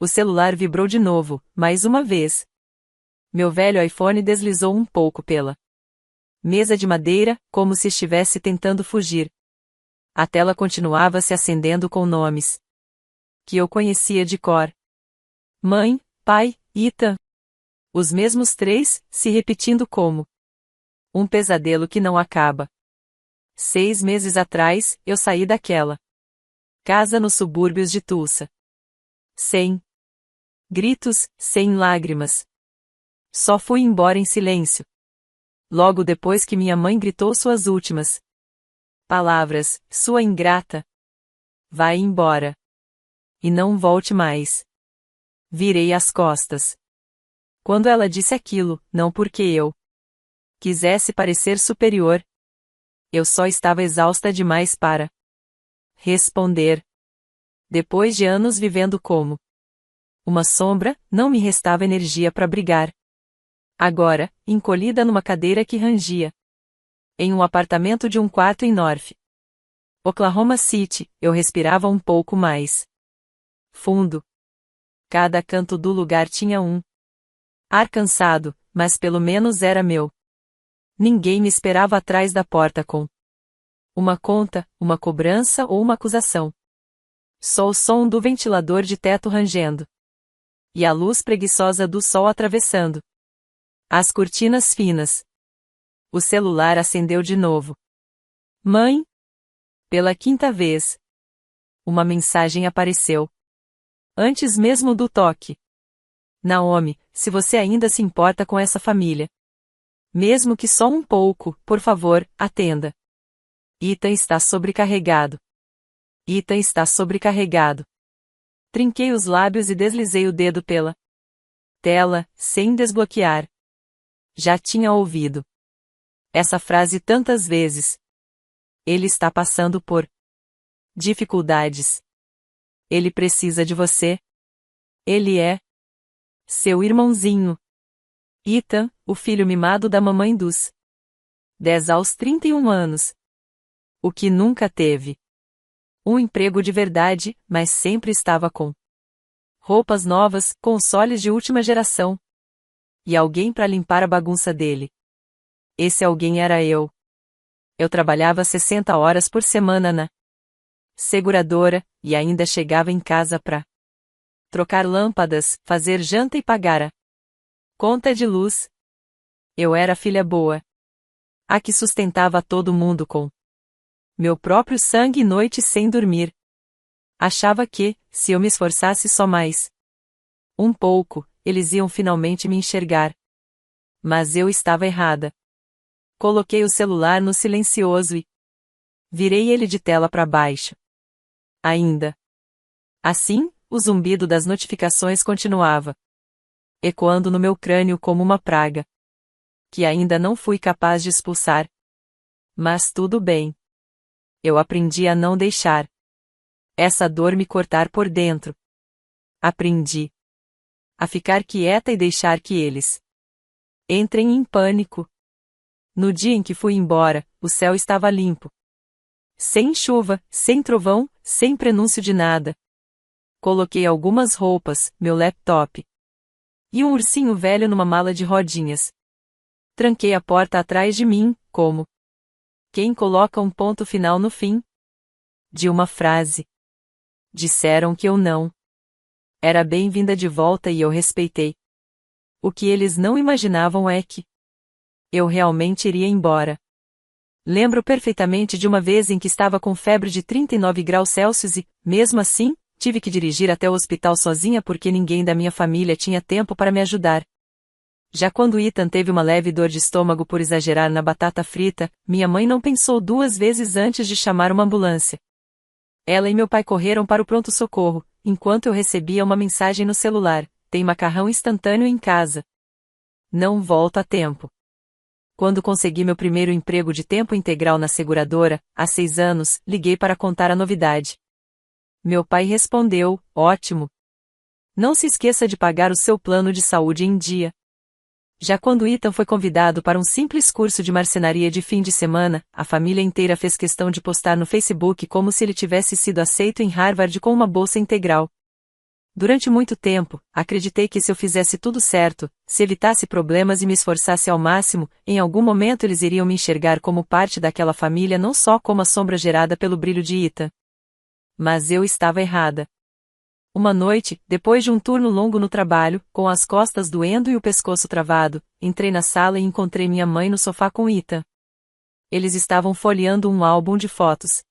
O celular vibrou de novo, mais uma vez. Meu velho iPhone deslizou um pouco pela mesa de madeira, como se estivesse tentando fugir. A tela continuava se acendendo com nomes que eu conhecia de cor. Mãe, pai, Ethan. Os mesmos três, se repetindo como um pesadelo que não acaba. 6 meses atrás, eu saí daquela casa nos subúrbios de Tulsa. Sem gritos, sem lágrimas. Só fui embora em silêncio. Logo depois que minha mãe gritou suas últimas palavras, sua ingrata. Vai embora. E não volte mais. Virei as costas. Quando ela disse aquilo, não porque eu quisesse parecer superior. Eu só estava exausta demais para responder. Depois de anos vivendo como uma sombra, não me restava energia para brigar. Agora, encolhida numa cadeira que rangia em um apartamento de um quarto em North Oklahoma City, eu respirava um pouco mais fundo. Cada canto do lugar tinha um ar cansado, mas pelo menos era meu. Ninguém me esperava atrás da porta com uma conta, uma cobrança ou uma acusação. Só o som do ventilador de teto rangendo. E a luz preguiçosa do sol atravessando as cortinas finas. O celular acendeu de novo. Mãe? Pela 5ª vez. Uma mensagem apareceu. Antes mesmo do toque. Naomi, se você ainda se importa com essa família. Mesmo que só um pouco, por favor, atenda. Ethan está sobrecarregado. Ethan está sobrecarregado. Trinquei os lábios e deslizei o dedo pela tela, sem desbloquear. Já tinha ouvido essa frase tantas vezes. Ele está passando por dificuldades. Ele precisa de você. Ele é seu irmãozinho. Ethan, o filho mimado da mamãe dos 10 aos 31 anos. O que nunca teve um emprego de verdade, mas sempre estava com roupas novas, consoles de última geração. E alguém para limpar a bagunça dele. Esse alguém era eu. Eu trabalhava 60 horas por semana na seguradora, e ainda chegava em casa para trocar lâmpadas, fazer janta e pagar a conta de luz. Eu era a filha boa. A que sustentava todo mundo com meu próprio sangue noite sem dormir. Achava que, se eu me esforçasse só mais um pouco, eles iam finalmente me enxergar. Mas eu estava errada. Coloquei o celular no silencioso e virei ele de tela para baixo. Ainda assim, o zumbido das notificações continuava ecoando no meu crânio como uma praga que ainda não fui capaz de expulsar. Mas tudo bem. Eu aprendi a não deixar essa dor me cortar por dentro. Aprendi a ficar quieta e deixar que eles entrem em pânico. No dia em que fui embora, o céu estava limpo. Sem chuva, sem trovão, sem prenúncio de nada. Coloquei algumas roupas, meu laptop e um ursinho velho numa mala de rodinhas. Tranquei a porta atrás de mim, como quem coloca um ponto final no fim de uma frase. Disseram que eu não era bem-vinda de volta e eu respeitei. O que eles não imaginavam é que eu realmente iria embora. Lembro perfeitamente de uma vez em que estava com febre de 39 graus Celsius e, mesmo assim, tive que dirigir até o hospital sozinha porque ninguém da minha família tinha tempo para me ajudar. Já quando Ethan teve uma leve dor de estômago por exagerar na batata frita, minha mãe não pensou 2 vezes antes de chamar uma ambulância. Ela e meu pai correram para o pronto-socorro, enquanto eu recebia uma mensagem no celular: tem macarrão instantâneo em casa. Não volto a tempo. Quando consegui meu primeiro emprego de tempo integral na seguradora, há 6 anos, liguei para contar a novidade. Meu pai respondeu: ótimo. Não se esqueça de pagar o seu plano de saúde em dia. Já quando Ethan foi convidado para um simples curso de marcenaria de fim de semana, a família inteira fez questão de postar no Facebook como se ele tivesse sido aceito em Harvard com uma bolsa integral. Durante muito tempo, acreditei que se eu fizesse tudo certo, se evitasse problemas e me esforçasse ao máximo, em algum momento eles iriam me enxergar como parte daquela família, não só como a sombra gerada pelo brilho de Ethan. Mas eu estava errada. Uma noite, depois de um turno longo no trabalho, com as costas doendo e o pescoço travado, entrei na sala e encontrei minha mãe no sofá com Ethan. Eles estavam folheando um álbum de fotos.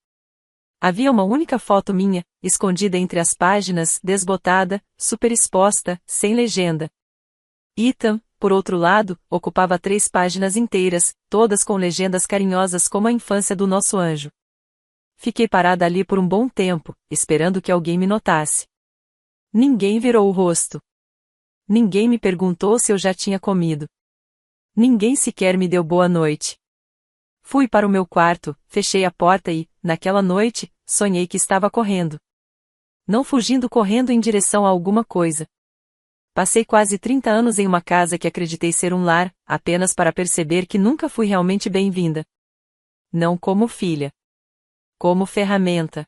Havia uma única foto minha, escondida entre as páginas, desbotada, superexposta, sem legenda. Ethan, por outro lado, ocupava 3 páginas inteiras, todas com legendas carinhosas como a infância do nosso anjo. Fiquei parada ali por um bom tempo, esperando que alguém me notasse. Ninguém virou o rosto. Ninguém me perguntou se eu já tinha comido. Ninguém sequer me deu boa noite. Fui para o meu quarto, fechei a porta e, naquela noite, sonhei que estava correndo. Não fugindo, correndo em direção a alguma coisa. Passei quase 30 anos em uma casa que acreditei ser um lar, apenas para perceber que nunca fui realmente bem-vinda. Não como filha. Como ferramenta.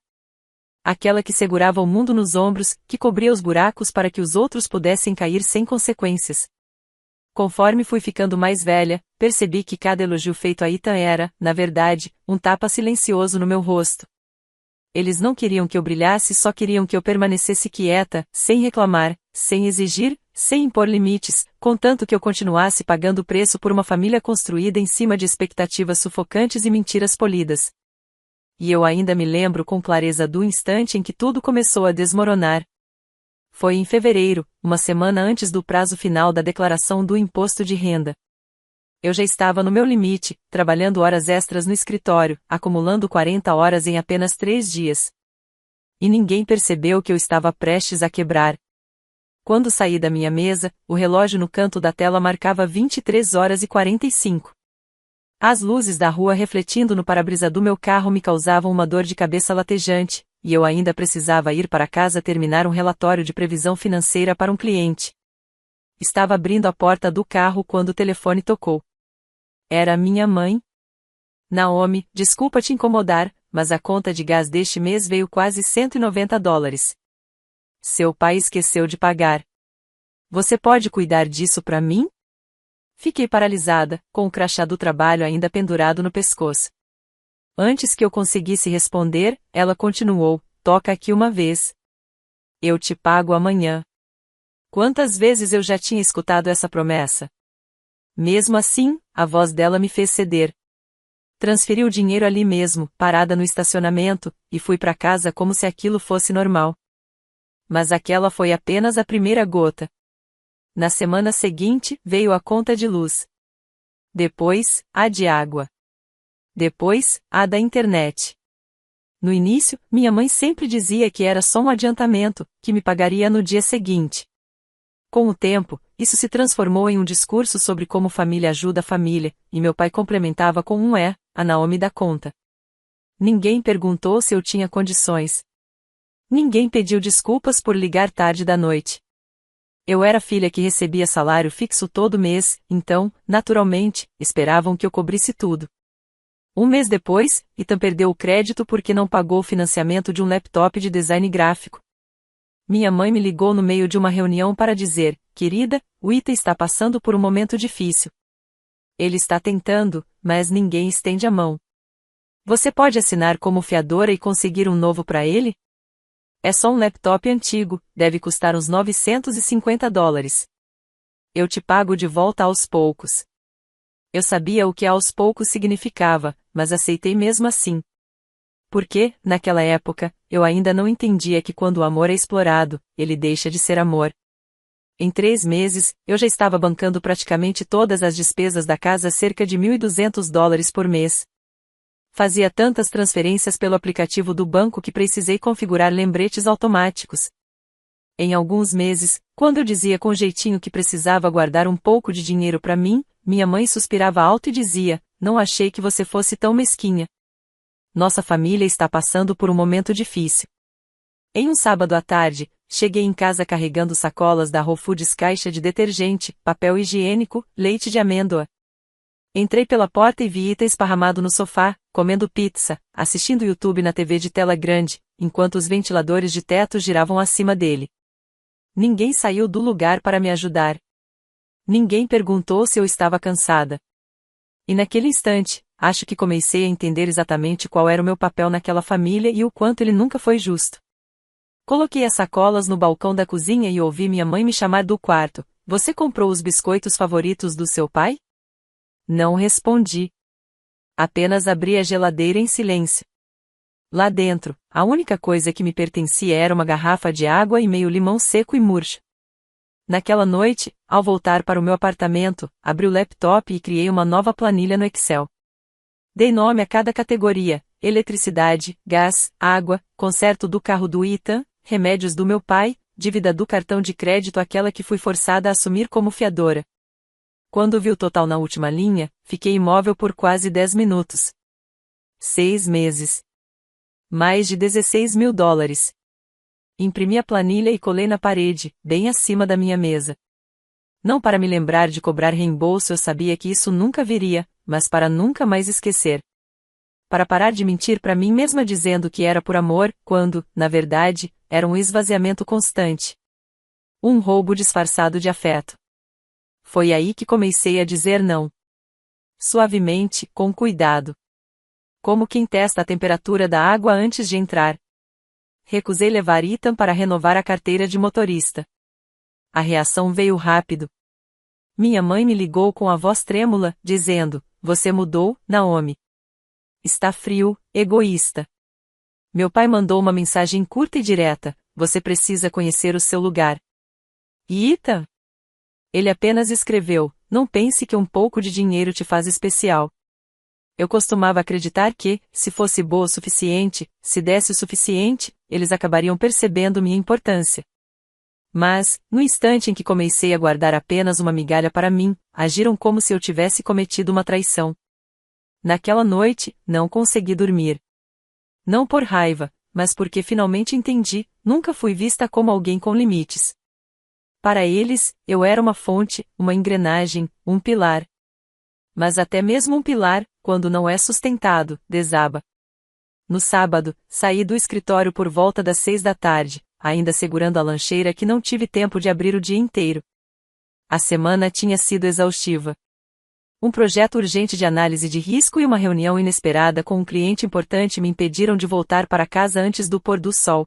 Aquela que segurava o mundo nos ombros, que cobria os buracos para que os outros pudessem cair sem consequências. Conforme fui ficando mais velha, percebi que cada elogio feito a Ethan era, na verdade, um tapa silencioso no meu rosto. Eles não queriam que eu brilhasse, só queriam que eu permanecesse quieta, sem reclamar, sem exigir, sem impor limites, contanto que eu continuasse pagando o preço por uma família construída em cima de expectativas sufocantes e mentiras polidas. E eu ainda me lembro com clareza do instante em que tudo começou a desmoronar. Foi em fevereiro, uma semana antes do prazo final da declaração do imposto de renda. Eu já estava no meu limite, trabalhando horas extras no escritório, acumulando 40 horas em apenas 3 dias. E ninguém percebeu que eu estava prestes a quebrar. Quando saí da minha mesa, o relógio no canto da tela marcava 23 horas e 45. As luzes da rua refletindo no para-brisa do meu carro me causavam uma dor de cabeça latejante, e eu ainda precisava ir para casa terminar um relatório de previsão financeira para um cliente. Estava abrindo a porta do carro quando o telefone tocou. Era minha mãe. Naomi, desculpa te incomodar, mas a conta de gás deste mês veio quase $190. Seu pai esqueceu de pagar. Você pode cuidar disso para mim? Fiquei paralisada, com o crachá do trabalho ainda pendurado no pescoço. Antes que eu conseguisse responder, ela continuou, toca aqui uma vez. Eu te pago amanhã. Quantas vezes eu já tinha escutado essa promessa? Mesmo assim, a voz dela me fez ceder. Transferi o dinheiro ali mesmo, parada no estacionamento, e fui para casa como se aquilo fosse normal. Mas aquela foi apenas a primeira gota. Na semana seguinte, veio a conta de luz. Depois, a de água. Depois, a da internet. No início, minha mãe sempre dizia que era só um adiantamento, que me pagaria no dia seguinte. Com o tempo, isso se transformou em um discurso sobre como família ajuda a família, e meu pai complementava com um a Naomi dá conta. Ninguém perguntou se eu tinha condições. Ninguém pediu desculpas por ligar tarde da noite. Eu era filha que recebia salário fixo todo mês, então, naturalmente, esperavam que eu cobrisse tudo. Um mês depois, Ethan perdeu o crédito porque não pagou o financiamento de um laptop de design gráfico. Minha mãe me ligou no meio de uma reunião para dizer, querida, o Ethan está passando por um momento difícil. Ele está tentando, mas ninguém estende a mão. Você pode assinar como fiadora e conseguir um novo para ele? É só um laptop antigo, deve custar uns $950. Eu te pago de volta aos poucos. Eu sabia o que aos poucos significava, mas aceitei mesmo assim. Porque, naquela época, eu ainda não entendia que quando o amor é explorado, ele deixa de ser amor. Em 3 meses, eu já estava bancando praticamente todas as despesas da casa, cerca de $1.200 por mês. Fazia tantas transferências pelo aplicativo do banco que precisei configurar lembretes automáticos. Em alguns meses, quando eu dizia com jeitinho que precisava guardar um pouco de dinheiro para mim, minha mãe suspirava alto e dizia, não achei que você fosse tão mesquinha. Nossa família está passando por um momento difícil. Em um sábado à tarde, cheguei em casa carregando sacolas da Whole Foods, caixa de detergente, papel higiênico, leite de amêndoa. Entrei pela porta e vi Ethan esparramado no sofá, comendo pizza, assistindo YouTube na TV de tela grande, enquanto os ventiladores de teto giravam acima dele. Ninguém saiu do lugar para me ajudar. Ninguém perguntou se eu estava cansada. E naquele instante, acho que comecei a entender exatamente qual era o meu papel naquela família e o quanto ele nunca foi justo. Coloquei as sacolas no balcão da cozinha e ouvi minha mãe me chamar do quarto. Você comprou os biscoitos favoritos do seu pai? Não respondi. Apenas abri a geladeira em silêncio. Lá dentro, a única coisa que me pertencia era uma garrafa de água e meio limão seco e murcho. Naquela noite, ao voltar para o meu apartamento, abri o laptop e criei uma nova planilha no Excel. Dei nome a cada categoria: eletricidade, gás, água, conserto do carro do Ethan, remédios do meu pai, dívida do cartão de crédito, aquela que fui forçada a assumir como fiadora. Quando vi o total na última linha, fiquei imóvel por quase 10 minutos. 6 meses. Mais de $16.000. Imprimi a planilha e colei na parede, bem acima da minha mesa. Não para me lembrar de cobrar reembolso, eu sabia que isso nunca viria, mas para nunca mais esquecer. Para parar de mentir para mim mesma dizendo que era por amor, quando, na verdade, era um esvaziamento constante. Um roubo disfarçado de afeto. Foi aí que comecei a dizer não. Suavemente, com cuidado. Como quem testa a temperatura da água antes de entrar. Recusei levar Ethan para renovar a carteira de motorista. A reação veio rápido. Minha mãe me ligou com a voz trêmula, dizendo: "Você mudou, Naomi. Está frio, egoísta." Meu pai mandou uma mensagem curta e direta: "Você precisa conhecer o seu lugar." E Ethan? Ele apenas escreveu: "Não pense que um pouco de dinheiro te faz especial." Eu costumava acreditar que, se fosse boa o suficiente, se desse o suficiente, eles acabariam percebendo minha importância. Mas, no instante em que comecei a guardar apenas uma migalha para mim, agiram como se eu tivesse cometido uma traição. Naquela noite, não consegui dormir. Não por raiva, mas porque finalmente entendi: nunca fui vista como alguém com limites. Para eles, eu era uma fonte, uma engrenagem, um pilar. Mas até mesmo um pilar, quando não é sustentado, desaba. No sábado, saí do escritório por volta das 6 da tarde, ainda segurando a lancheira que não tive tempo de abrir o dia inteiro. A semana tinha sido exaustiva. Um projeto urgente de análise de risco e uma reunião inesperada com um cliente importante me impediram de voltar para casa antes do pôr do sol.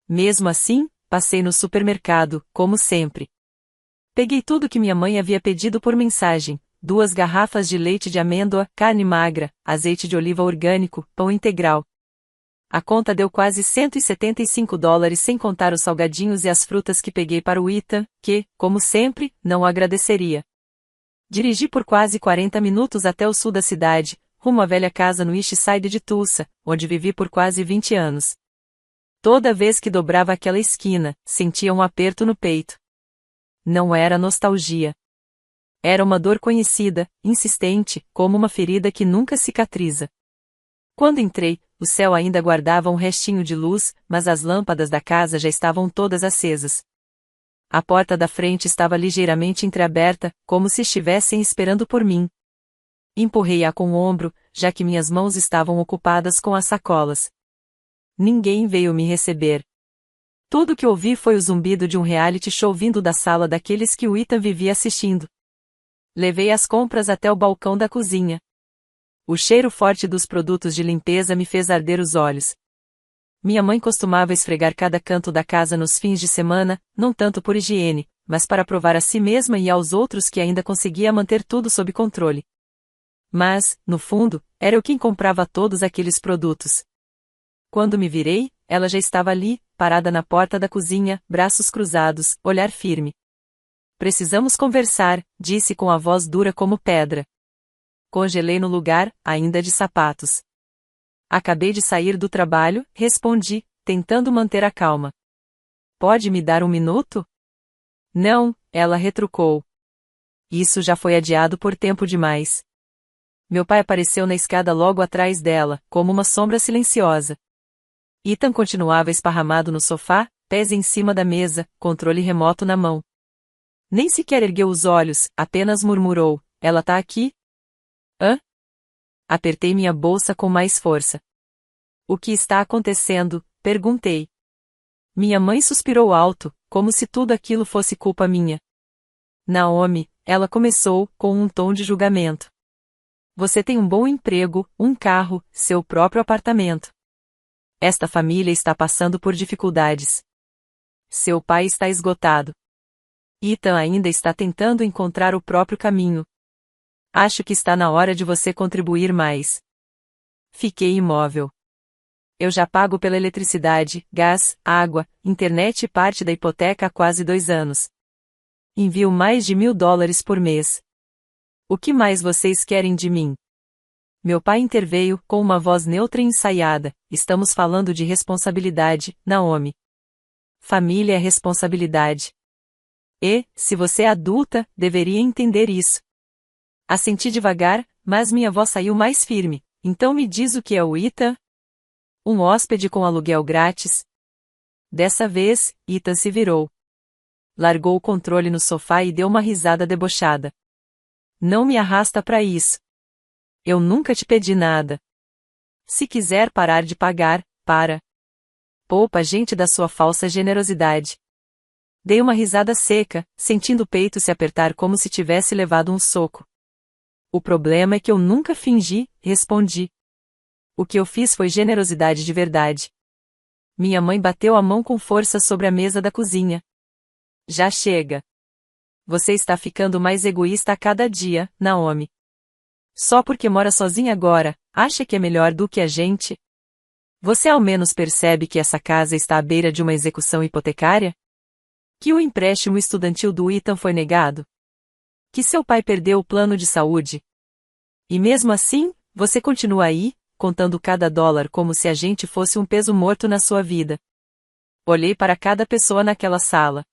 Mesmo assim, passei no supermercado, como sempre. Peguei tudo que minha mãe havia pedido por mensagem: 2 garrafas de leite de amêndoa, carne magra, azeite de oliva orgânico, pão integral. A conta deu quase $175 sem contar os salgadinhos e as frutas que peguei para o Ethan, que, como sempre, não agradeceria. Dirigi por quase 40 minutos até o sul da cidade, rumo à velha casa no East Side de Tulsa, onde vivi por quase 20 anos. Toda vez que dobrava aquela esquina, sentia um aperto no peito. Não era nostalgia. Era uma dor conhecida, insistente, como uma ferida que nunca cicatriza. Quando entrei, o céu ainda guardava um restinho de luz, mas as lâmpadas da casa já estavam todas acesas. A porta da frente estava ligeiramente entreaberta, como se estivessem esperando por mim. Empurrei-a com o ombro, já que minhas mãos estavam ocupadas com as sacolas. Ninguém veio me receber. Tudo o que ouvi foi o zumbido de um reality show vindo da sala daqueles que o Ethan vivia assistindo. Levei as compras até o balcão da cozinha. O cheiro forte dos produtos de limpeza me fez arder os olhos. Minha mãe costumava esfregar cada canto da casa nos fins de semana, não tanto por higiene, mas para provar a si mesma e aos outros que ainda conseguia manter tudo sob controle. Mas, no fundo, era eu quem comprava todos aqueles produtos. Quando me virei, ela já estava ali, parada na porta da cozinha, braços cruzados, olhar firme. "Precisamos conversar", disse com a voz dura como pedra. Congelei no lugar, ainda de sapatos. "Acabei de sair do trabalho", respondi, tentando manter a calma. "Pode me dar um minuto?" "Não", ela retrucou. Isso já foi adiado por tempo demais. Meu pai apareceu na escada logo atrás dela, como uma sombra silenciosa. Ethan continuava esparramado no sofá, pés em cima da mesa, controle remoto na mão. Nem sequer ergueu os olhos, apenas murmurou: "Ela tá aqui?" "Hã?" Apertei minha bolsa com mais força. "O que está acontecendo?", perguntei. Minha mãe suspirou alto, como se tudo aquilo fosse culpa minha. Naomi, ela começou, com um tom de julgamento. Você tem um bom emprego, um carro, seu próprio apartamento. Esta família está passando por dificuldades. Seu pai está esgotado. Ethan ainda está tentando encontrar o próprio caminho. Acho que está na hora de você contribuir mais. Fiquei imóvel. Eu já pago pela eletricidade, gás, água, internet e parte da hipoteca há quase 2 anos. Envio mais de $1.000 por mês. O que mais vocês querem de mim? Meu pai interveio, com uma voz neutra e ensaiada. Estamos falando de responsabilidade, Naomi. Família é responsabilidade. E, se você é adulta, deveria entender isso. Assenti devagar, mas minha voz saiu mais firme. Então me diz o que é o Ethan? Um hóspede com aluguel grátis? Dessa vez, Ethan se virou. Largou o controle no sofá e deu uma risada debochada. Não me arrasta para isso. Eu nunca te pedi nada. Se quiser parar de pagar, para. Poupa a gente da sua falsa generosidade. Dei uma risada seca, sentindo o peito se apertar como se tivesse levado um soco. O problema é que eu nunca fingi, respondi. O que eu fiz foi generosidade de verdade. Minha mãe bateu a mão com força sobre a mesa da cozinha. Já chega. Você está ficando mais egoísta a cada dia, Naomi. Só porque mora sozinha agora, acha que é melhor do que a gente? Você ao menos percebe que essa casa está à beira de uma execução hipotecária? Que o empréstimo estudantil do Ethan foi negado? Que seu pai perdeu o plano de saúde? E mesmo assim, você continua aí, contando cada dólar como se a gente fosse um peso morto na sua vida. Olhei para cada pessoa naquela sala.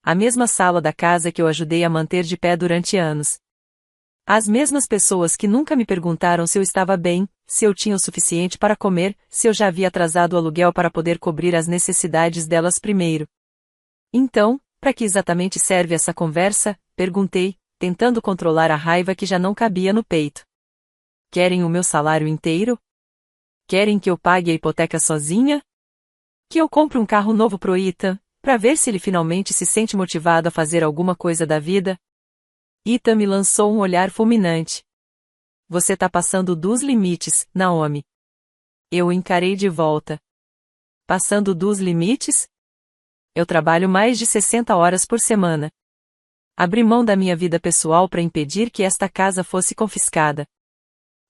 A mesma sala da casa que eu ajudei a manter de pé durante anos. As mesmas pessoas que nunca me perguntaram se eu estava bem, se eu tinha o suficiente para comer, se eu já havia atrasado o aluguel para poder cobrir as necessidades delas primeiro. Então, para que exatamente serve essa conversa? Perguntei, tentando controlar a raiva que já não cabia no peito. Querem o meu salário inteiro? Querem que eu pague a hipoteca sozinha? Que eu compre um carro novo pro Ethan, para ver se ele finalmente se sente motivado a fazer alguma coisa da vida? Ethan me lançou um olhar fulminante. Você tá passando dos limites, Naomi. Eu o encarei de volta. Passando dos limites? Eu trabalho mais de 60 horas por semana. Abri mão da minha vida pessoal para impedir que esta casa fosse confiscada.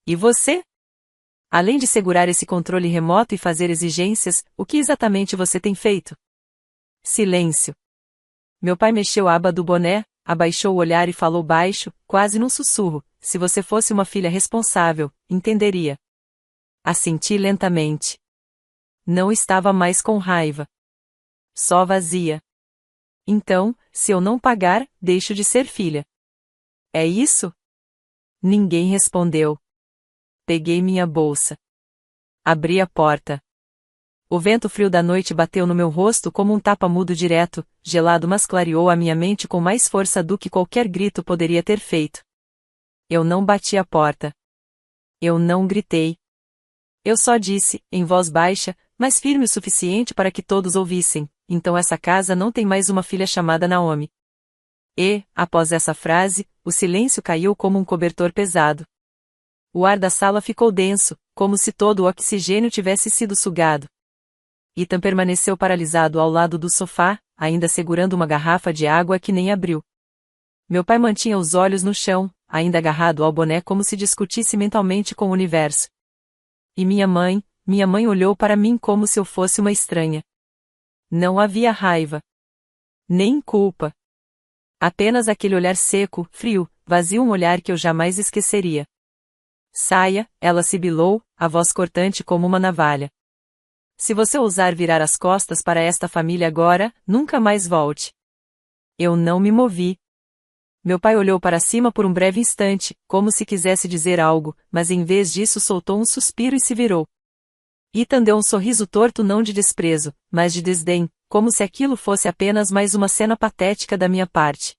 E você? Além de segurar esse controle remoto e fazer exigências, o que exatamente você tem feito? Silêncio. Meu pai mexeu a aba do boné, abaixou o olhar e falou baixo, quase num sussurro. Se você fosse uma filha responsável, entenderia. Assenti lentamente. Não estava mais com raiva. Só vazia. Então, se eu não pagar, deixo de ser filha. É isso? Ninguém respondeu. Peguei minha bolsa. Abri a porta. O vento frio da noite bateu no meu rosto como um tapa mudo direto, gelado, mas clareou a minha mente com mais força do que qualquer grito poderia ter feito. Eu não bati a porta. Eu não gritei. Eu só disse, em voz baixa, mas firme o suficiente para que todos ouvissem: então essa casa não tem mais uma filha chamada Naomi. E, após essa frase, o silêncio caiu como um cobertor pesado. O ar da sala ficou denso, como se todo o oxigênio tivesse sido sugado. Ethan permaneceu paralisado ao lado do sofá, ainda segurando uma garrafa de água que nem abriu. Meu pai mantinha os olhos no chão, ainda agarrado ao boné como se discutisse mentalmente com o universo. E minha mãe olhou para mim como se eu fosse uma estranha. Não havia raiva. Nem culpa. Apenas aquele olhar seco, frio, vazio, um olhar que eu jamais esqueceria. Saia, ela sibilou, a voz cortante como uma navalha. Se você ousar virar as costas para esta família agora, nunca mais volte. Eu não me movi. Meu pai olhou para cima por um breve instante, como se quisesse dizer algo, mas em vez disso soltou um suspiro e se virou. Ethan deu um sorriso torto, não de desprezo, mas de desdém, como se aquilo fosse apenas mais uma cena patética da minha parte.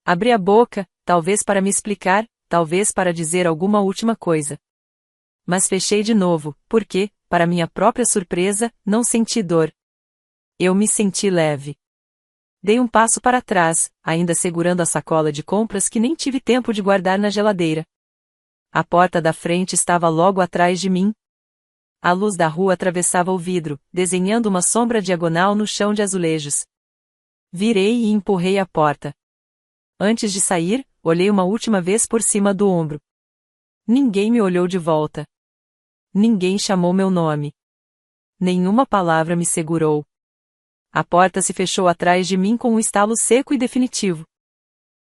Abri a boca, talvez para me explicar, talvez para dizer alguma última coisa. Mas fechei de novo, porque, para minha própria surpresa, não senti dor. Eu me senti leve. Dei um passo para trás, ainda segurando a sacola de compras que nem tive tempo de guardar na geladeira. A porta da frente estava logo atrás de mim. A luz da rua atravessava o vidro, desenhando uma sombra diagonal no chão de azulejos. Virei e empurrei a porta. Antes de sair, olhei uma última vez por cima do ombro. Ninguém me olhou de volta. Ninguém chamou meu nome. Nenhuma palavra me segurou. A porta se fechou atrás de mim com um estalo seco e definitivo.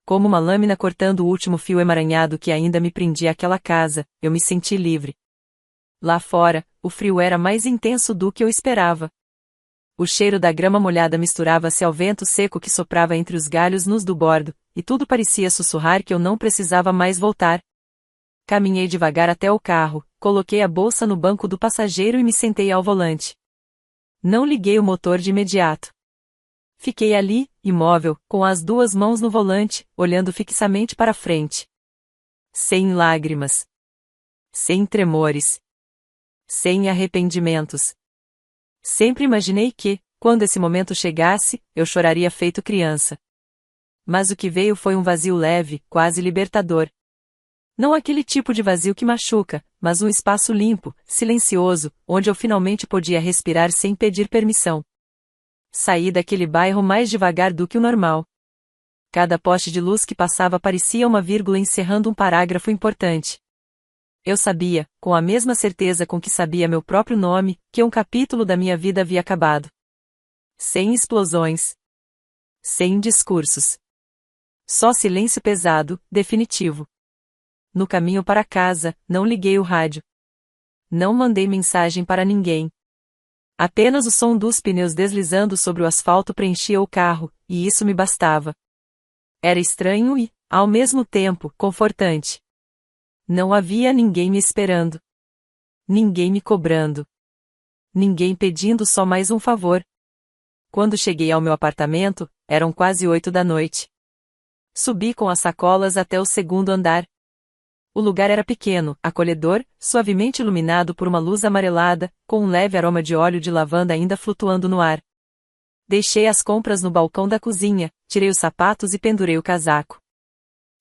Como uma lâmina cortando o último fio emaranhado que ainda me prendia àquela casa, eu me senti livre. Lá fora, o frio era mais intenso do que eu esperava. O cheiro da grama molhada misturava-se ao vento seco que soprava entre os galhos nus do bordo, e tudo parecia sussurrar que eu não precisava mais voltar. Caminhei devagar até o carro, coloquei a bolsa no banco do passageiro e me sentei ao volante. Não liguei o motor de imediato. Fiquei ali, imóvel, com as duas mãos no volante, olhando fixamente para frente. Sem lágrimas. Sem tremores. Sem arrependimentos. Sempre imaginei que, quando esse momento chegasse, eu choraria feito criança. Mas o que veio foi um vazio leve, quase libertador. Não aquele tipo de vazio que machuca, mas um espaço limpo, silencioso, onde eu finalmente podia respirar sem pedir permissão. Saí daquele bairro mais devagar do que o normal. Cada poste de luz que passava parecia uma vírgula encerrando um parágrafo importante. Eu sabia, com a mesma certeza com que sabia meu próprio nome, que um capítulo da minha vida havia acabado. Sem explosões. Sem discursos. Só silêncio pesado, definitivo. No caminho para casa, não liguei o rádio. Não mandei mensagem para ninguém. Apenas o som dos pneus deslizando sobre o asfalto preenchia o carro, e isso me bastava. Era estranho e, ao mesmo tempo, confortante. Não havia ninguém me esperando. Ninguém me cobrando. Ninguém pedindo só mais um favor. Quando cheguei ao meu apartamento, eram quase 8 da noite. Subi com as sacolas até o segundo andar. O lugar era pequeno, acolhedor, suavemente iluminado por uma luz amarelada, com um leve aroma de óleo de lavanda ainda flutuando no ar. Deixei as compras no balcão da cozinha, tirei os sapatos e pendurei o casaco.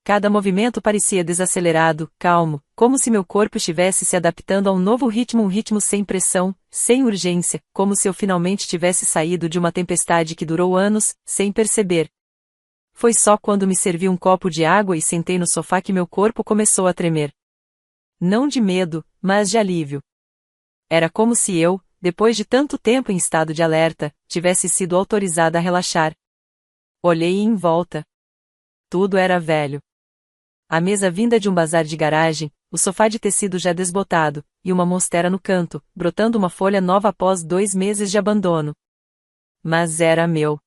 Cada movimento parecia desacelerado, calmo, como se meu corpo estivesse se adaptando a um novo ritmo, um ritmo sem pressão, sem urgência, como se eu finalmente tivesse saído de uma tempestade que durou anos, sem perceber. Foi só quando me servi um copo de água e sentei no sofá que meu corpo começou a tremer. Não de medo, mas de alívio. Era como se eu, depois de tanto tempo em estado de alerta, tivesse sido autorizada a relaxar. Olhei em volta. Tudo era velho. A mesa vinda de um bazar de garagem, o sofá de tecido já desbotado, e uma monstera no canto, brotando uma folha nova após 2 meses de abandono. Mas era meu.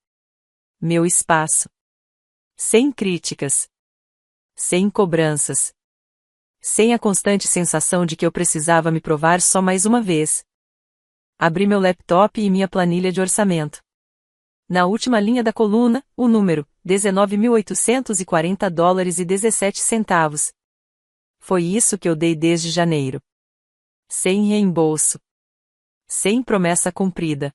Meu espaço. Sem críticas. Sem cobranças. Sem a constante sensação de que eu precisava me provar só mais uma vez. Abri meu laptop e minha planilha de orçamento. Na última linha da coluna, o número, $19.840,17. Foi isso que eu dei desde janeiro. Sem reembolso. Sem promessa cumprida.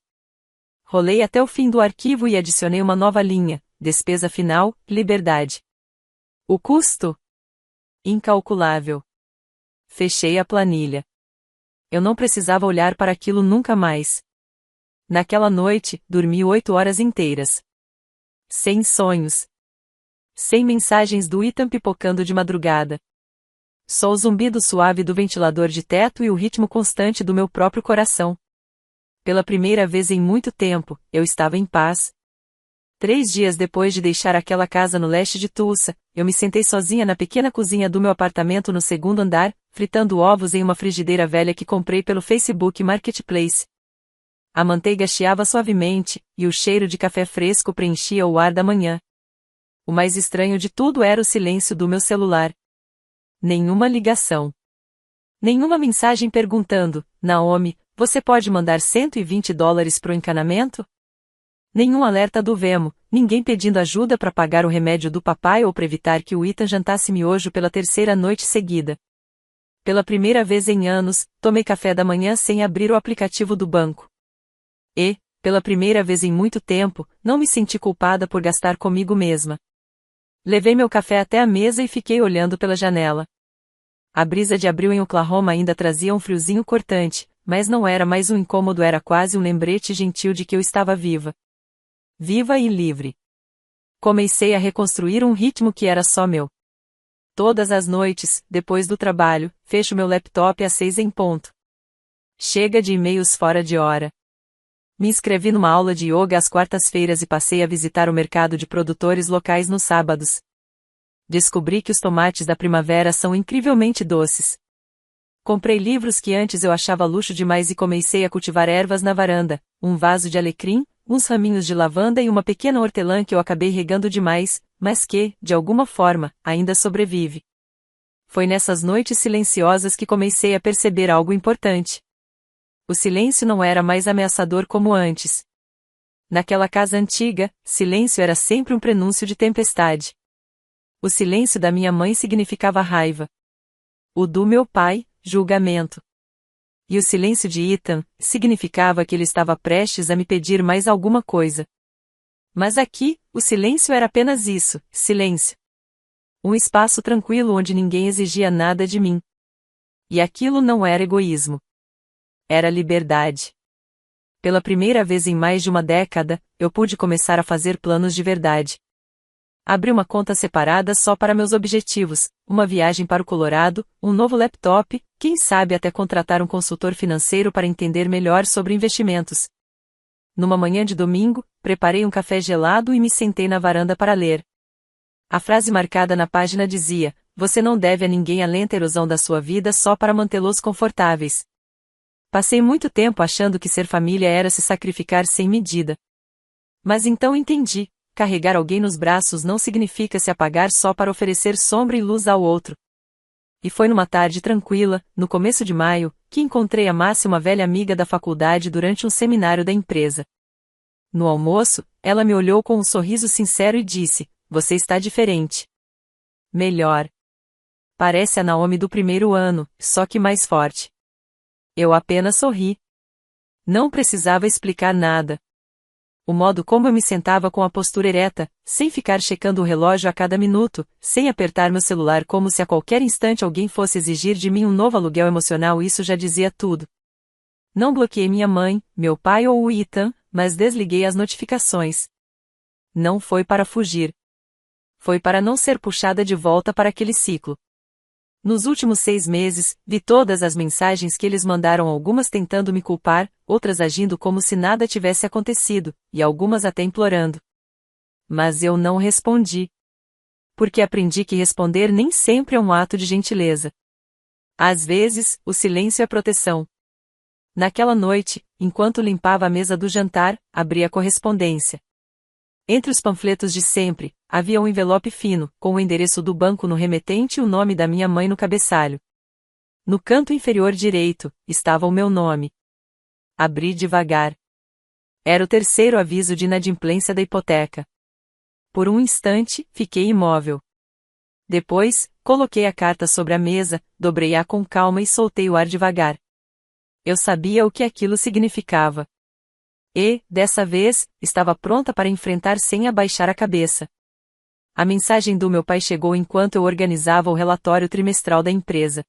Rolei até o fim do arquivo e adicionei uma nova linha, despesa final, liberdade. O custo? Incalculável. Fechei a planilha. Eu não precisava olhar para aquilo nunca mais. Naquela noite, dormi 8 horas inteiras. Sem sonhos. Sem mensagens do Ethan pipocando de madrugada. Só o zumbido suave do ventilador de teto e o ritmo constante do meu próprio coração. Pela primeira vez em muito tempo, eu estava em paz. 3 dias depois de deixar aquela casa no leste de Tulsa, eu me sentei sozinha na pequena cozinha do meu apartamento no segundo andar, fritando ovos em uma frigideira velha que comprei pelo Facebook Marketplace. A manteiga chiava suavemente, e o cheiro de café fresco preenchia o ar da manhã. O mais estranho de tudo era o silêncio do meu celular. Nenhuma ligação. Nenhuma mensagem perguntando, Naomi, você pode mandar $120 pro encanamento? Nenhum alerta do Venmo, ninguém pedindo ajuda para pagar o remédio do papai ou para evitar que o Ethan jantasse miojo pela 3ª noite seguida. Pela primeira vez em anos, tomei café da manhã sem abrir o aplicativo do banco. E, Pela primeira vez em muito tempo, não me senti culpada por gastar comigo mesma. Levei meu café até a mesa e fiquei olhando pela janela. A brisa de abril em Oklahoma ainda trazia um friozinho cortante, mas não era mais um incômodo, era quase um lembrete gentil de que eu estava viva. Viva e livre. Comecei a reconstruir um ritmo que era só meu. Todas as noites, depois do trabalho, fecho meu laptop às 6 em ponto. Chega de e-mails fora de hora. Me inscrevi numa aula de yoga às quartas-feiras e passei a visitar o mercado de produtores locais nos sábados. Descobri que os tomates da primavera são incrivelmente doces. Comprei livros que antes eu achava luxo demais e comecei a cultivar ervas na varanda, um vaso de alecrim, uns raminhos de lavanda e uma pequena hortelã que eu acabei regando demais, mas que, de alguma forma, ainda sobrevive. Foi nessas noites silenciosas que comecei a perceber algo importante. O silêncio não era mais ameaçador como antes. Naquela casa antiga, silêncio era sempre um prenúncio de tempestade. O silêncio da minha mãe significava raiva. O do meu pai, julgamento. E o silêncio de Ethan significava que ele estava prestes a me pedir mais alguma coisa. Mas aqui, o silêncio era apenas isso, silêncio. Um espaço tranquilo onde ninguém exigia nada de mim. E aquilo não era egoísmo. Era liberdade. Pela primeira vez em mais de uma década, eu pude começar a fazer planos de verdade. Abri uma conta separada só para meus objetivos, uma viagem para o Colorado, um novo laptop, quem sabe até contratar um consultor financeiro para entender melhor sobre investimentos. Numa manhã de domingo, preparei um café gelado e me sentei na varanda para ler. A frase marcada na página dizia: "Você não deve a ninguém além da erosão da sua vida só para mantê-los confortáveis." Passei muito tempo achando que ser família era se sacrificar sem medida. Mas então entendi. Carregar alguém nos braços não significa se apagar só para oferecer sombra e luz ao outro. E foi numa tarde tranquila, no começo de maio, que encontrei a Márcia, uma velha amiga da faculdade, durante um seminário da empresa. No almoço, ela me olhou com um sorriso sincero e disse: "Você está diferente. Melhor. Parece a Naomi do primeiro ano, só que mais forte." Eu apenas sorri. Não precisava explicar nada. O modo como eu me sentava com a postura ereta, sem ficar checando o relógio a cada minuto, sem apertar meu celular como se a qualquer instante alguém fosse exigir de mim um novo aluguel emocional, isso já dizia tudo. Não bloqueei minha mãe, meu pai ou o Ethan, mas desliguei as notificações. Não foi para fugir. Foi para não ser puxada de volta para aquele ciclo. Nos últimos 6 meses, vi todas as mensagens que eles mandaram, algumas tentando me culpar, outras agindo como se nada tivesse acontecido, e algumas até implorando. Mas eu não respondi. Porque aprendi que responder nem sempre é um ato de gentileza. Às vezes, o silêncio é proteção. Naquela noite, enquanto limpava a mesa do jantar, abri a correspondência. Entre os panfletos de sempre, havia um envelope fino, com o endereço do banco no remetente e o nome da minha mãe no cabeçalho. No canto inferior direito, estava o meu nome. Abri devagar. Era o terceiro aviso de inadimplência da hipoteca. Por um instante, fiquei imóvel. Depois, coloquei a carta sobre a mesa, dobrei-a com calma e soltei o ar devagar. Eu sabia o que aquilo significava. E, dessa vez, estava pronta para enfrentar sem abaixar a cabeça. A mensagem do meu pai chegou enquanto eu organizava o relatório trimestral da empresa.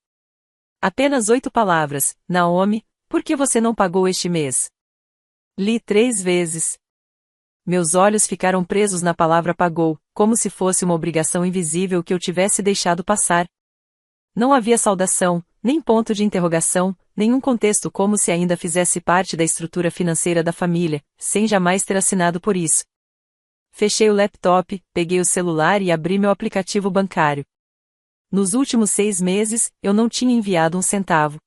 Apenas 8 palavras: "Naomi, por que você não pagou este mês?" Li 3 vezes. Meus olhos ficaram presos na palavra pagou, como se fosse uma obrigação invisível que eu tivesse deixado passar. Não havia saudação, nem ponto de interrogação, nenhum contexto, como se ainda fizesse parte da estrutura financeira da família, sem jamais ter assinado por isso. Fechei o laptop, peguei o celular e abri meu aplicativo bancário. Nos últimos 6 meses, eu não tinha enviado um centavo.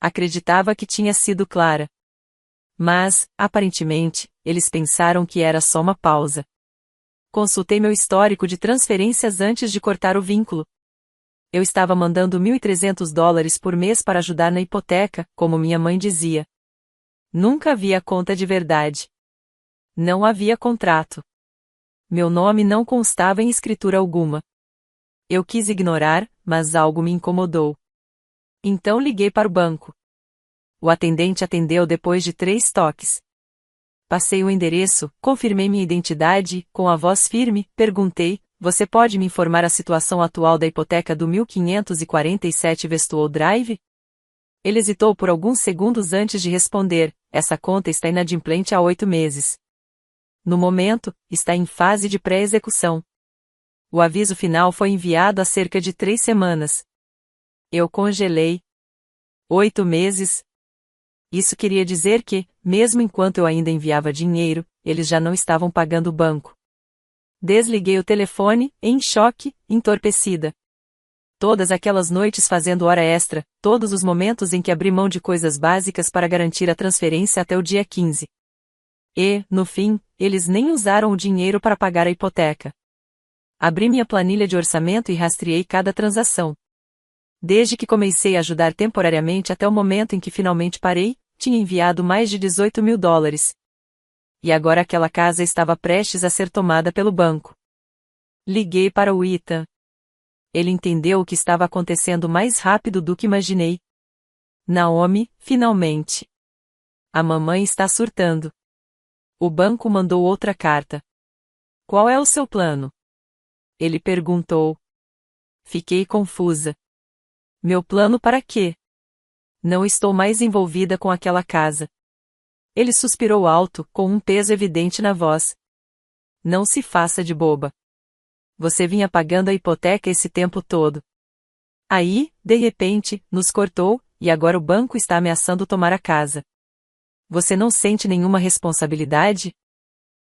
Acreditava que tinha sido clara. Mas, aparentemente, eles pensaram que era só uma pausa. Consultei meu histórico de transferências antes de cortar o vínculo. Eu estava mandando $1.300 por mês para ajudar na hipoteca, como minha mãe dizia. Nunca havia conta de verdade. Não havia contrato. Meu nome não constava em escritura alguma. Eu quis ignorar, mas algo me incomodou. Então liguei para o banco. O atendente atendeu depois de 3 toques. Passei o endereço, confirmei minha identidade e, com a voz firme, perguntei: você pode me informar a situação atual da hipoteca do 1547 Westwall Drive? Ele hesitou por alguns segundos antes de responder: essa conta está inadimplente há 8 meses. No momento, está em fase de pré-execução. O aviso final foi enviado há cerca de 3 semanas. Eu congelei. 8 meses? Isso queria dizer que, mesmo enquanto eu ainda enviava dinheiro, eles já não estavam pagando o banco. Desliguei o telefone, em choque, entorpecida. Todas aquelas noites fazendo hora extra, todos os momentos em que abri mão de coisas básicas para garantir a transferência até o dia 15. E, no fim, eles nem usaram o dinheiro para pagar a hipoteca. Abri minha planilha de orçamento e rastreei cada transação. Desde que comecei a ajudar temporariamente até o momento em que finalmente parei, tinha enviado mais de $18.000. E agora aquela casa estava prestes a ser tomada pelo banco. Liguei para o Ethan. Ele entendeu o que estava acontecendo mais rápido do que imaginei. Naomi, finalmente. A mamãe está surtando. O banco mandou outra carta. Qual é o seu plano? Ele perguntou. Fiquei confusa. Meu plano para quê? Não estou mais envolvida com aquela casa. Ele suspirou alto, com um peso evidente na voz. Não se faça de boba. Você vinha pagando a hipoteca esse tempo todo. Aí, de repente, nos cortou, e agora o banco está ameaçando tomar a casa. Você não sente nenhuma responsabilidade?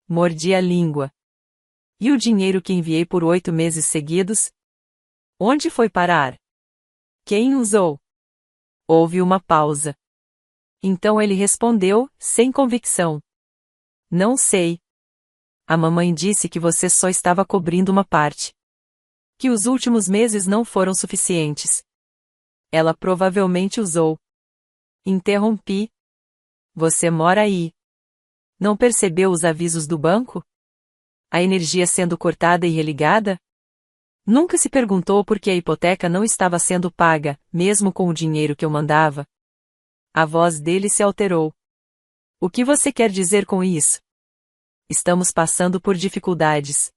Mordi a língua. E o dinheiro que enviei por 8 meses seguidos? Onde foi parar? Quem usou? Houve uma pausa. Então ele respondeu, sem convicção. Não sei. A mamãe disse que você só estava cobrindo uma parte. Que os últimos meses não foram suficientes. Ela provavelmente usou. Interrompi. Você mora aí. Não percebeu os avisos do banco? A energia sendo cortada e religada? Nunca se perguntou por que a hipoteca não estava sendo paga, mesmo com o dinheiro que eu mandava? A voz dele se alterou. O que você quer dizer com isso? Estamos passando por dificuldades.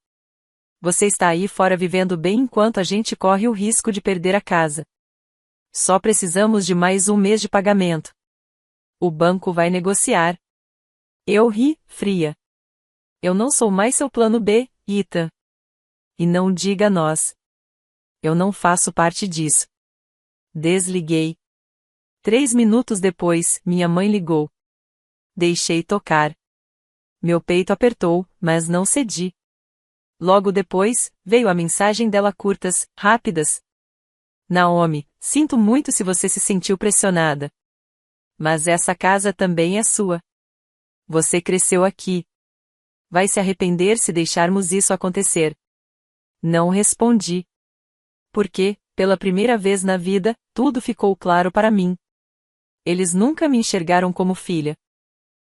Você está aí fora vivendo bem enquanto a gente corre o risco de perder a casa. Só precisamos de mais um mês de pagamento. O banco vai negociar. Eu ri, fria. Eu não sou mais seu plano B, Ethan. E não diga nós. Eu não faço parte disso. Desliguei. 3 minutos depois, minha mãe ligou. Deixei tocar. Meu peito apertou, mas não cedi. Logo depois, veio a mensagem dela curtas, rápidas. Naomi, sinto muito se você se sentiu pressionada. Mas essa casa também é sua. Você cresceu aqui. Vai se arrepender se deixarmos isso acontecer. Não respondi. Porque, pela primeira vez na vida, tudo ficou claro para mim. Eles nunca me enxergaram como filha.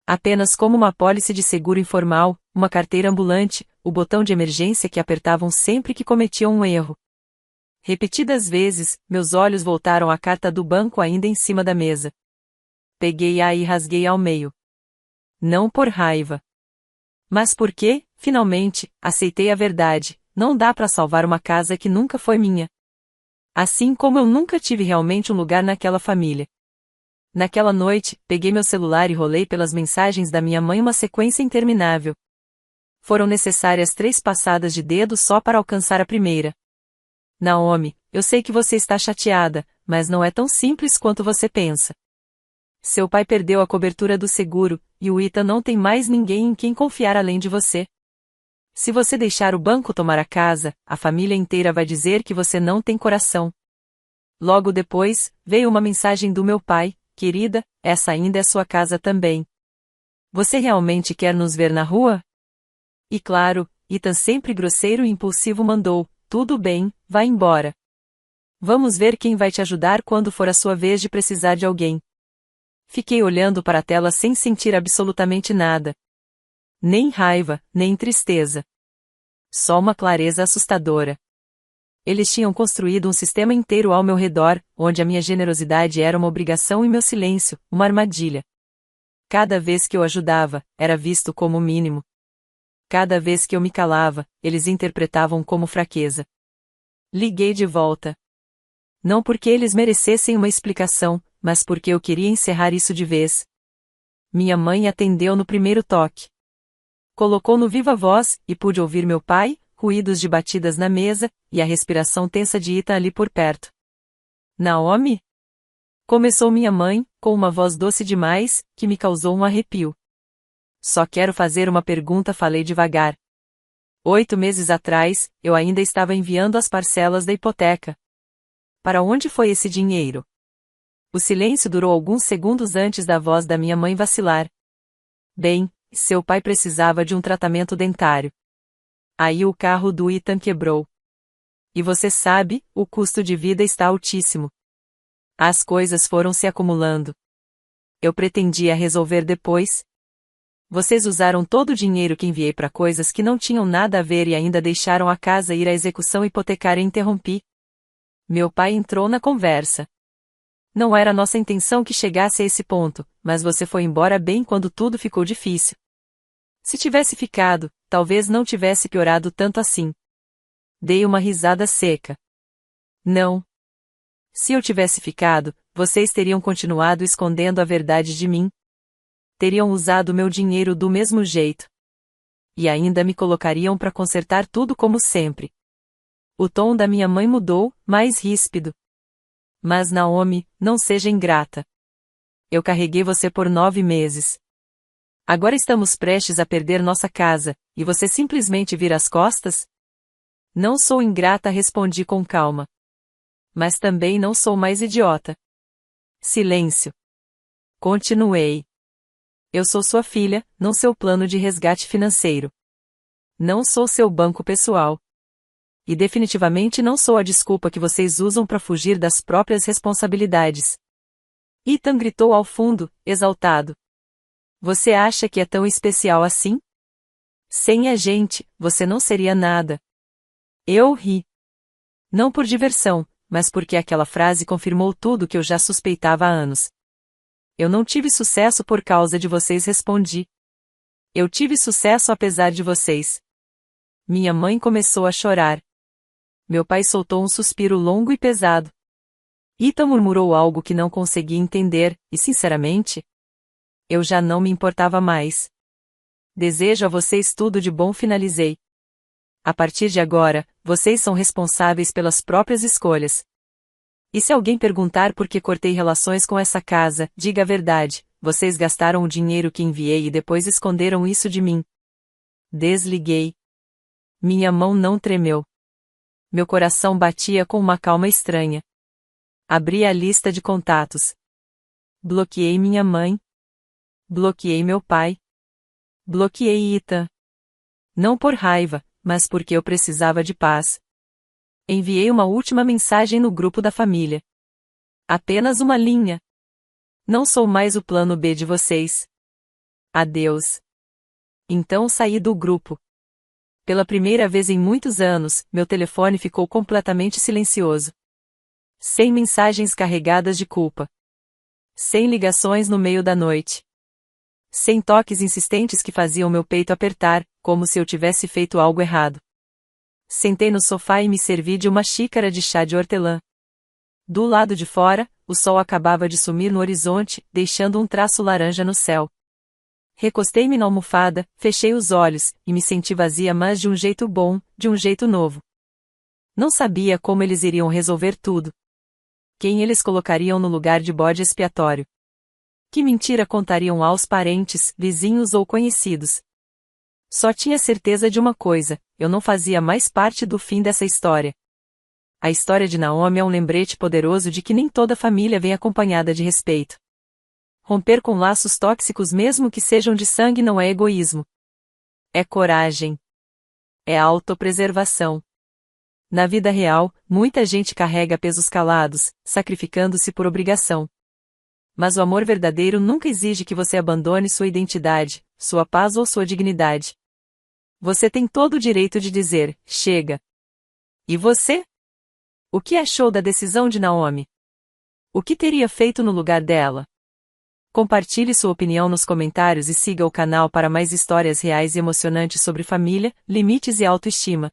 Apenas como uma apólice de seguro informal, uma carteira ambulante, o botão de emergência que apertavam sempre que cometiam um erro. Repetidas vezes, meus olhos voltaram à carta do banco ainda em cima da mesa. Peguei-a e rasguei ao meio. Não por raiva. Mas porque, finalmente, aceitei a verdade. Não dá para salvar uma casa que nunca foi minha. Assim como eu nunca tive realmente um lugar naquela família. Naquela noite, peguei meu celular e rolei pelas mensagens da minha mãe uma sequência interminável. Foram necessárias 3 passadas de dedo só para alcançar a primeira. Naomi, eu sei que você está chateada, mas não é tão simples quanto você pensa. Seu pai perdeu a cobertura do seguro, e o Ethan não tem mais ninguém em quem confiar além de você. Se você deixar o banco tomar a casa, a família inteira vai dizer que você não tem coração. Logo depois, veio uma mensagem do meu pai: querida, essa ainda é sua casa também. Você realmente quer nos ver na rua? E claro, Ethan, sempre grosseiro e impulsivo, mandou: tudo bem, vá embora. Vamos ver quem vai te ajudar quando for a sua vez de precisar de alguém. Fiquei olhando para a tela sem sentir absolutamente nada. Nem raiva, nem tristeza. Só uma clareza assustadora. Eles tinham construído um sistema inteiro ao meu redor, onde a minha generosidade era uma obrigação e meu silêncio, uma armadilha. Cada vez que eu ajudava, era visto como o mínimo. Cada vez que eu me calava, eles interpretavam como fraqueza. Liguei de volta. Não porque eles merecessem uma explicação, mas porque eu queria encerrar isso de vez. Minha mãe atendeu no primeiro toque. Colocou no viva voz, e pude ouvir meu pai, ruídos de batidas na mesa, e a respiração tensa de Ita ali por perto. Naomi? Começou minha mãe, com uma voz doce demais, que me causou um arrepio. Só quero fazer uma pergunta, falei devagar. 8 meses atrás, eu ainda estava enviando as parcelas da hipoteca. Para onde foi esse dinheiro? O silêncio durou alguns segundos antes da voz da minha mãe vacilar. Bem, seu pai precisava de um tratamento dentário. Aí o carro do Ethan quebrou. E você sabe, o custo de vida está altíssimo. As coisas foram se acumulando. Eu pretendia resolver depois. Vocês usaram todo o dinheiro que enviei para coisas que não tinham nada a ver e ainda deixaram a casa ir à execução hipotecária. Interrompi. Meu pai entrou na conversa. Não era nossa intenção que chegasse a esse ponto, mas você foi embora bem quando tudo ficou difícil. Se tivesse ficado, talvez não tivesse piorado tanto assim. Dei uma risada seca. Não. Se eu tivesse ficado, vocês teriam continuado escondendo a verdade de mim. Teriam usado meu dinheiro do mesmo jeito. E ainda me colocariam para consertar tudo como sempre. O tom da minha mãe mudou, mais ríspido. Mas Naomi, não seja ingrata. Eu carreguei você por 9 meses. Agora estamos prestes a perder nossa casa, e você simplesmente vira as costas? Não sou ingrata, respondi com calma. Mas também não sou mais idiota. Silêncio. Continuei. Eu sou sua filha, não seu plano de resgate financeiro. Não sou seu banco pessoal. E definitivamente não sou a desculpa que vocês usam para fugir das próprias responsabilidades. Ethan gritou ao fundo, exaltado. Você acha que é tão especial assim? Sem a gente, você não seria nada. Eu ri. Não por diversão, mas porque aquela frase confirmou tudo que eu já suspeitava há anos. Eu não tive sucesso por causa de vocês, respondi. Eu tive sucesso apesar de vocês. Minha mãe começou a chorar. Meu pai soltou um suspiro longo e pesado. Ethan murmurou algo que não conseguia entender, e sinceramente, eu já não me importava mais. Desejo a vocês tudo de bom, finalizei. A partir de agora, vocês são responsáveis pelas próprias escolhas. E se alguém perguntar por que cortei relações com essa casa, diga a verdade, vocês gastaram o dinheiro que enviei e depois esconderam isso de mim. Desliguei. Minha mão não tremeu. Meu coração batia com uma calma estranha. Abri a lista de contatos. Bloqueei minha mãe. Bloqueei meu pai. Bloqueei Ethan. Não por raiva, mas porque eu precisava de paz. Enviei uma última mensagem no grupo da família. Apenas uma linha. Não sou mais o plano B de vocês. Adeus. Então saí do grupo. Pela primeira vez em muitos anos, meu telefone ficou completamente silencioso. Sem mensagens carregadas de culpa. Sem ligações no meio da noite. Sem toques insistentes que faziam meu peito apertar, como se eu tivesse feito algo errado. Sentei no sofá e me servi de uma xícara de chá de hortelã. Do lado de fora, o sol acabava de sumir no horizonte, deixando um traço laranja no céu. Recostei-me na almofada, fechei os olhos, e me senti vazia, mas de um jeito bom, de um jeito novo. Não sabia como eles iriam resolver tudo. Quem eles colocariam no lugar de bode expiatório? Que mentira contariam aos parentes, vizinhos ou conhecidos? Só tinha certeza de uma coisa, eu não fazia mais parte do fim dessa história. A história de Naomi é um lembrete poderoso de que nem toda família vem acompanhada de respeito. Romper com laços tóxicos, mesmo que sejam de sangue, não é egoísmo. É coragem. É autopreservação. Na vida real, muita gente carrega pesos calados, sacrificando-se por obrigação. Mas o amor verdadeiro nunca exige que você abandone sua identidade, sua paz ou sua dignidade. Você tem todo o direito de dizer, chega. E você? O que achou da decisão de Naomi? O que teria feito no lugar dela? Compartilhe sua opinião nos comentários e siga o canal para mais histórias reais e emocionantes sobre família, limites e autoestima.